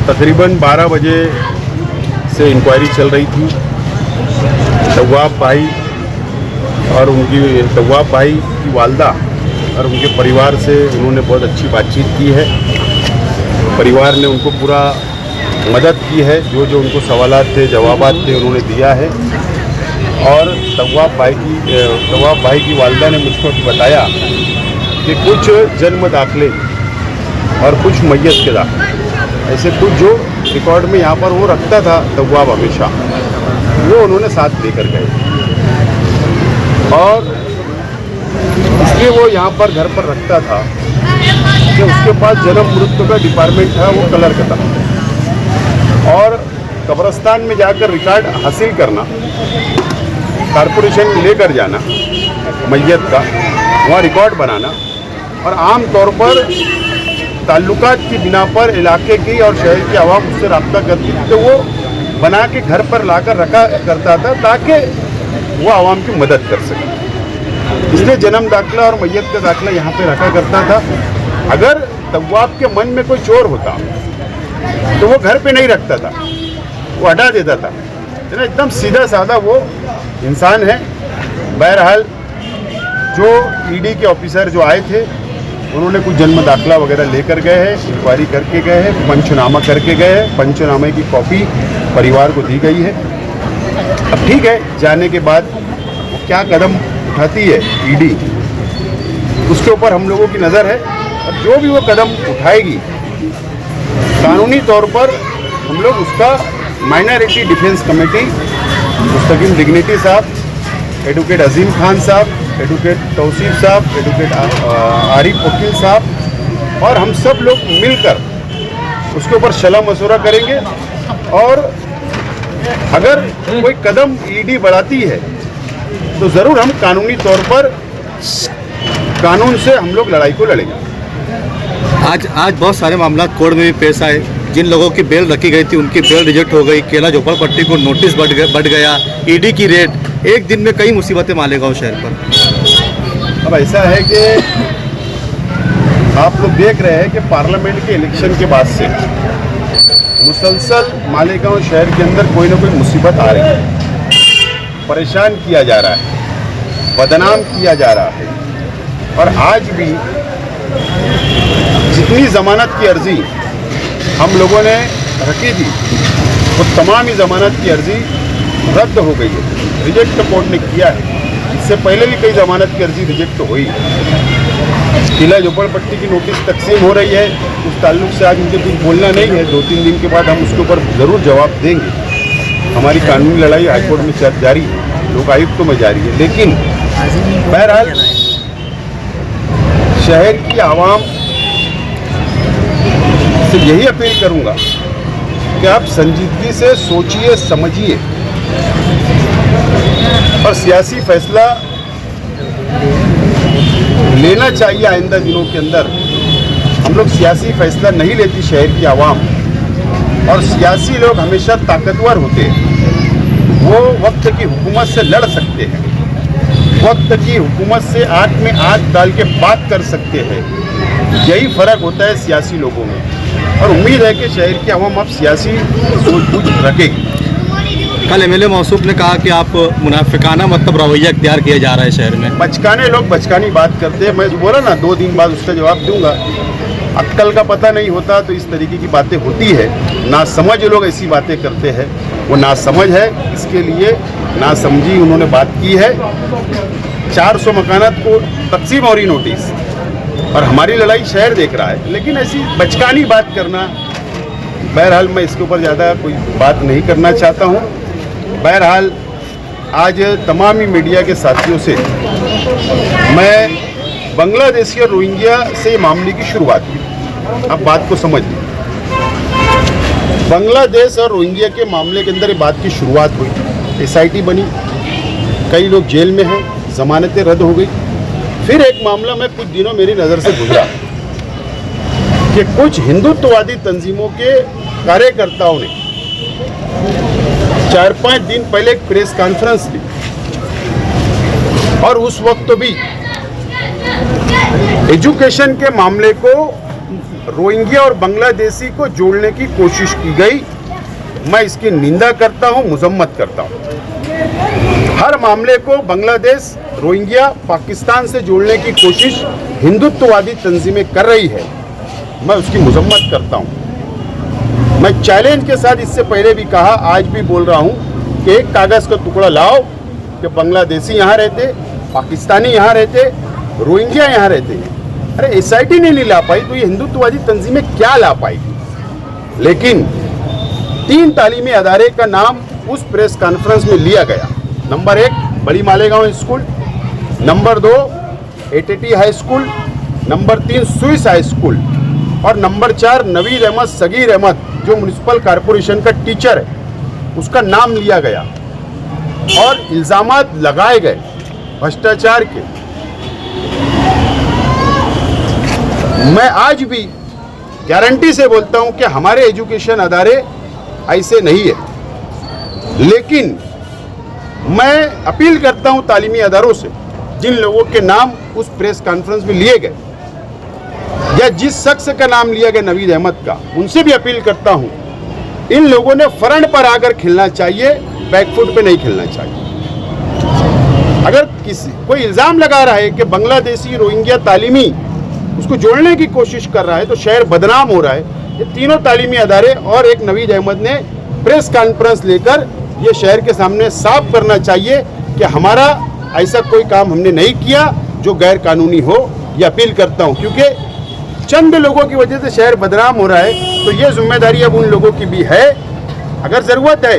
तकरीबन 12 बजे से इंक्वायरी चल रही थी। तव्वाब भाई की वालदा और उनके परिवार से उन्होंने बहुत अच्छी बातचीत की है। परिवार ने उनको पूरा मदद की है, जो जो उनको सवालात थे, जवाबात थे, उन्होंने दिया है। और तव्वाब भाई की वालदा ने मुझको बताया कि कुछ जन्म दाखले और कुछ मैयत के दाखले, ऐसे कुछ जो रिकॉर्ड में यहाँ पर वो रखता था तव्वाब हमेशा, वो उन्होंने साथ लेकर गए। और इसलिए वो यहाँ पर घर पर रखता था कि उसके पास जन्म मृत्यु का डिपार्टमेंट था, वो कलर का था। और कब्रिस्तान में जाकर रिकॉर्ड हासिल करना, कारपोरेशन लेकर जाना मैयत का, वहाँ रिकॉर्ड बनाना, और आम तौर पर ताल्लुकात की बिना पर इलाके की और शहर की आवाम उससे रब्ता करती थी, तो वो बना के घर पर लाकर रखा करता था ताकि वो आवाम की मदद कर सके। इसलिए जन्म दाखला और मैयत का दाखला यहाँ पे रखा करता था। अगर तव्वाब के मन में कोई चोर होता तो वो घर पे नहीं रखता था, वो हटा देता था। एकदम सीधा साधा वो इंसान है। बहरहाल जो ईडी के ऑफिसर जो आए थे, उन्होंने कुछ जन्म दाखला वगैरह लेकर गए हैं, इंक्वायरी करके गए हैं, पंचनामा करके गए हैं। पंचनामे की कॉपी परिवार को दी गई है। अब ठीक है, जाने के बाद वो क्या कदम उठाती है ईडी, उसके ऊपर हम लोगों की नज़र है। और जो भी वो कदम उठाएगी, कानूनी तौर पर हम लोग उसका माइनॉरिटी डिफेंस कमेटी, मुस्तकीम डिग्निटी साहब, एडवोकेट अजीम खान साहब, एडवोकेट तौसीफ साहब, एडवोकेट आरिफ वकील साहब, और हम सब लोग मिलकर उसके ऊपर सलाह मशवरा करेंगे। और अगर कोई कदम ईडी बढ़ाती है तो ज़रूर हम कानूनी तौर पर कानून से हम लोग लड़ाई को लड़ेंगे। आज बहुत सारे मामला कोर्ट में भी पेश आए। जिन लोगों की बेल रखी गई थी उनकी बेल रिजेक्ट हो गई। केला झोपड़पट्टी को नोटिस बढ़ गया। ईडी की रेड, एक दिन में कई मुसीबतें मालेगांव शहर पर। अब ऐसा है कि आप लोग देख रहे हैं कि पार्लियामेंट के इलेक्शन के बाद से मुसलसल मालेगांव शहर के अंदर कोई ना कोई मुसीबत आ रही है। परेशान किया जा रहा है, बदनाम किया जा रहा है। और आज भी जितनी ज़मानत की अर्जी हम लोगों ने रखी थी, वो तमाम ही ज़मानत की अर्जी रद्द हो गई है, रिजेक्ट कोर्ट ने किया है। इससे पहले भी कई ज़मानत की अर्जी रिजेक्ट हुई है। किला झोपड़पट्टी की नोटिस तकसीम हो रही है, उस ताल्लुक से आज मुझे कुछ बोलना नहीं है। 2-3 दिन के बाद हम उसके ऊपर ज़रूर जवाब देंगे। हमारी कानूनी लड़ाई हाईकोर्ट में जारी है, लोकायुक्तों में जारी है। लेकिन बहरहाल शहर की आवाम से यही अपील करूंगा कि आप संजीदगी से सोचिए, समझिए और सियासी फैसला लेना चाहिए। आइंदा दिनों के अंदर हम लोग सियासी फैसला नहीं लेती शहर की आवाम, और सियासी लोग हमेशा ताकतवर होते हैं। वो वक्त की हुकूमत से लड़ सकते हैं, वक्त की हुकूमत से आंख में आंख डाल के बात कर सकते हैं। यही फ़र्क होता है सियासी लोगों में। और उम्मीद है कि शहर की आवाम अब सियासी सूझबूझ रखेगी। कल एमएलए मौसूफ ने कहा कि आप मुनाफिकाना रवैया इख्तियार किया जा रहा है शहर में। बचकाने लोग बचकानी बात करते हैं। मैं बोला ना 2 दिन बाद उसका जवाब दूंगा। अक्ल का पता नहीं होता तो इस तरीके की बातें होती है। नासमझ लोग ऐसी बातें करते हैं, वो नासमझ है। इसके लिए नासमझी उन्होंने बात की है। 400 मकानात को तकसीम हो रही नोटिस, और हमारी लड़ाई शहर देख रहा है। लेकिन ऐसी बचकानी बात करना, बहरहाल मैं इसके ऊपर ज़्यादा कोई बात नहीं करना चाहता हूँ। बहरहाल आज तमाम ही मीडिया के साथियों से मैं बांग्लादेशी और रोहिंग्या से मामले की शुरुआत की। अब बात को समझ लीजिए, बांग्लादेश और रोहिंग्या के मामले के अंदर ये बात की शुरुआत हुई। SIT बनी, कई लोग जेल में हैं, जमानतें रद्द हो गई। फिर एक मामला में कुछ दिनों मेरी नज़र से गुजरा कि कुछ हिंदुत्ववादी तंजीमों के कार्यकर्ताओं ने 4-5 दिन पहले एक प्रेस कॉन्फ्रेंस ली, और उस वक्त तो भी एजुकेशन के मामले को रोहिंग्या और बांग्लादेशी को जोड़ने की कोशिश की गई, मैं इसकी निंदा करता हूं, मजम्मत करता हूं। हर मामले को बांग्लादेश, रोहिंग्या, पाकिस्तान से जोड़ने की कोशिश हिंदुत्ववादी तंजीमें कर रही है, मैं उसकी मजम्मत करता हूं। मैं चैलेंज के साथ इससे पहले भी कहा, आज भी बोल रहा हूं कि एक कागज़ का टुकड़ा लाओ कि बांग्लादेशी यहाँ रहते, पाकिस्तानी यहाँ रहते, रोहिंग्या यहाँ रहते। अरे SIT नहीं ला पाई तो ये हिंदुत्ववादी तंजीमें क्या ला पाएगी? लेकिन 3 तालीमी अदारे का नाम उस प्रेस कॉन्फ्रेंस में लिया गया। नंबर 1 बड़ी Malegaon school, number 2 ATT high school, number 3 Swiss high school और नंबर 4 नवीद अहमद सगीर अहमद जो म्युनिसिपल कॉरपोरेशन का टीचर है, उसका नाम लिया गया और इल्ज़ामात लगाए गए भ्रष्टाचार के। मैं आज भी गारंटी से बोलता हूं कि हमारे एजुकेशन अदारे ऐसे नहीं है, लेकिन मैं अपील करता हूं तालीमी अदारों से, जिन लोगों के नाम उस प्रेस कॉन्फ्रेंस में लिए गए या जिस शख्स का नाम लिया गया नवीद अहमद का, उनसे भी अपील करता हूं, इन लोगों ने फ्रंट पर आकर खेलना चाहिए, बैकफुट पे नहीं खेलना चाहिए। अगर कोई इल्ज़ाम लगा रहा है कि बांग्लादेशी, रोहिंग्या तालीमी उसको जोड़ने की कोशिश कर रहा है तो शहर बदनाम हो रहा है। ये तीनों तालीमी अदारे और एक नवीद अहमद ने प्रेस कॉन्फ्रेंस लेकर ये शहर के सामने साफ करना चाहिए कि हमारा ऐसा कोई काम हमने नहीं किया जो गैर कानूनी हो। ये अपील करता हूँ, क्योंकि चंद लोगों की वजह से शहर बदनाम हो रहा है, तो ये जिम्मेदारी अब उन लोगों की भी है। अगर ज़रूरत है,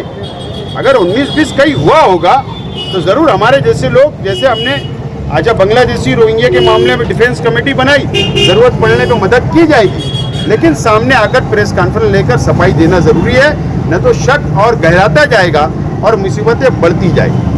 अगर 19-20 कहीं हुआ होगा तो ज़रूर हमारे जैसे लोग, जैसे हमने आजा बांग्लादेशी, रोहिंग्या के मामले में डिफेंस कमेटी बनाई, ज़रूरत पड़ने पर मदद की जाएगी, लेकिन सामने आकर प्रेस कॉन्फ्रेंस लेकर सफाई देना ज़रूरी है, न तो शक और गहराता जाएगा और मुसीबतें बढ़ती जाएगी।